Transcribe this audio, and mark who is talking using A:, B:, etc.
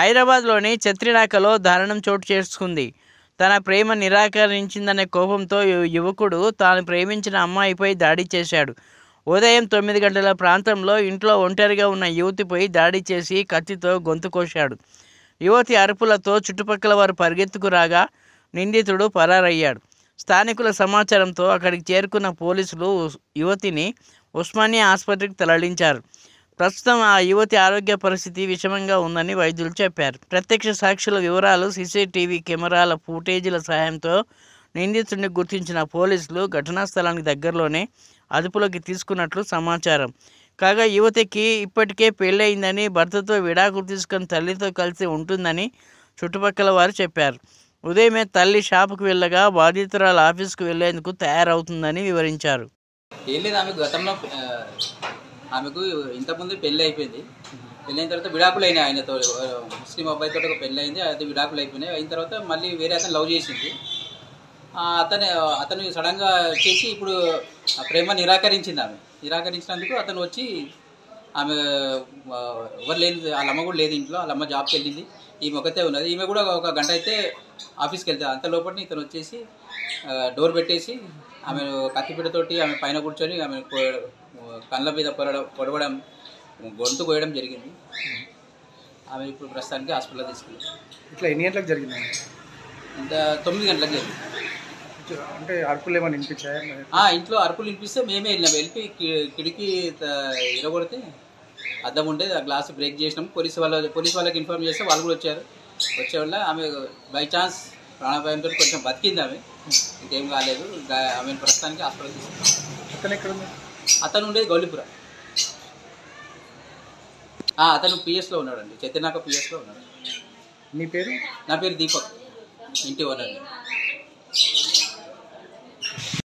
A: హైదరాబాద్లోని చత్రినాకలో దారుణం చోటు చేసుకుంది. తన ప్రేమ నిరాకరించిందనే కోపంతో యువకుడు తాను ప్రేమించిన అమ్మాయిపై దాడి చేశాడు. ఉదయం 9 గంటల ప్రాంతంలో ఇంట్లో ఒంటరిగా ఉన్న యువతిపై దాడి చేసి కత్తితో గొంతు కోశాడు. యువతి అరుపులతో చుట్టుపక్కల వారు పరిగెత్తుకు రాగా నిందితుడు పరారయ్యాడు. స్థానికుల సమాచారంతో అక్కడికి చేరుకున్న పోలీసులు యువతిని ఉస్మానియా ఆసుపత్రికి తరలించారు. ప్రస్తుతం ఆ యువతి ఆరోగ్య పరిస్థితి విషమంగా ఉందని వైద్యులు చెప్పారు. ప్రత్యక్ష సాక్షుల వివరాలు, సీసీటీవీ కెమెరాల ఫుటేజీల సహాయంతో నిందితుడిని గుర్తించిన పోలీసులు ఘటనా స్థలానికి దగ్గరలోనే అదుపులోకి తీసుకున్నట్లు సమాచారం. కాగా యువతికి ఇప్పటికే పెళ్ళయిందని, భర్తతో విడాకులు తీసుకుని తల్లితో కలిసి ఉంటుందని చుట్టుపక్కల వారు చెప్పారు. ఉదయమే తల్లి షాపుకు వెళ్ళగా బాధితురాలు ఆఫీసుకు వెళ్లేందుకు తయారవుతుందని వివరించారు.
B: ఆమెకు ఇంతకుముందు పెళ్ళి అయిపోయింది. పెళ్ళైన తర్వాత విడాకులు అయినాయి. ఆయనతో ముస్లిం అబ్బాయితో ఒక పెళ్ళి అయింది. అది విడాకులు అయిపోయినాయి. అయిన తర్వాత మళ్ళీ వేరే అతను లవ్ చేసింది. అతను సడన్గా చేసి ఇప్పుడు ప్రేమ నిరాకరించింది. ఆమె నిరాకరించినందుకు అతను వచ్చి ఆమె ఎవరు లేదు, వాళ్ళ అమ్మ కూడా లేదు ఇంట్లో. వాళ్ళ అమ్మ జాబ్కి వెళ్ళింది. ఈమె ఒకతే ఉన్నది. ఈమె కూడా ఒక గంట అయితే ఆఫీస్కి వెళ్తాయి. అంత లోపల ఇతను వచ్చేసి డోర్ పెట్టేసి ఆమె కత్తిపీటతోటి ఆమె పైన కూర్చొని ఆమె కళ్ళ మీద పొడవడం, గొంతు కోయడం జరిగింది. ఆమె ఇప్పుడు ప్రస్తుతానికి హాస్పిటల్లో తీసుకెళ్ళి.
C: ఇట్లా ఎన్ని గంటలకు జరిగింది?
B: ఇంత 9 గంటలకు జరిగింది.
C: అంటే అరుపులు ఏమైనా వినిపించాయా?
B: ఇంట్లో అరుపులు వినిపిస్తే మేమే వెళ్ళినాం. వెళ్ళి కిటికీ ఇరగొడితే అద్దం ఉంటే ఆ గ్లాస్ బ్రేక్ చేసినాము. పోలీసు వాళ్ళకి ఇన్ఫార్మ్ చేస్తే వాళ్ళు కూడా వచ్చారు. వచ్చే వల్ల ఆమె బై ఛాన్స్ ప్రాణాపాయంతో కొంచెం బతికింది. ఆమె ఇంకేం కాలేదు. ఆమె ప్రస్తుతానికి హాస్పిటల్ తీసుకున్నాం.
C: అతను ఎక్కడ ఉంది?
B: అతను ఉండేది గౌలిపుర. అతను పిఎస్లో ఉన్నాడండి. చత్రినాక పిఎస్లో ఉన్నాడు.
C: నీ పేరు?
B: నా పేరు దీపక్, ఇంటి ఓనర్.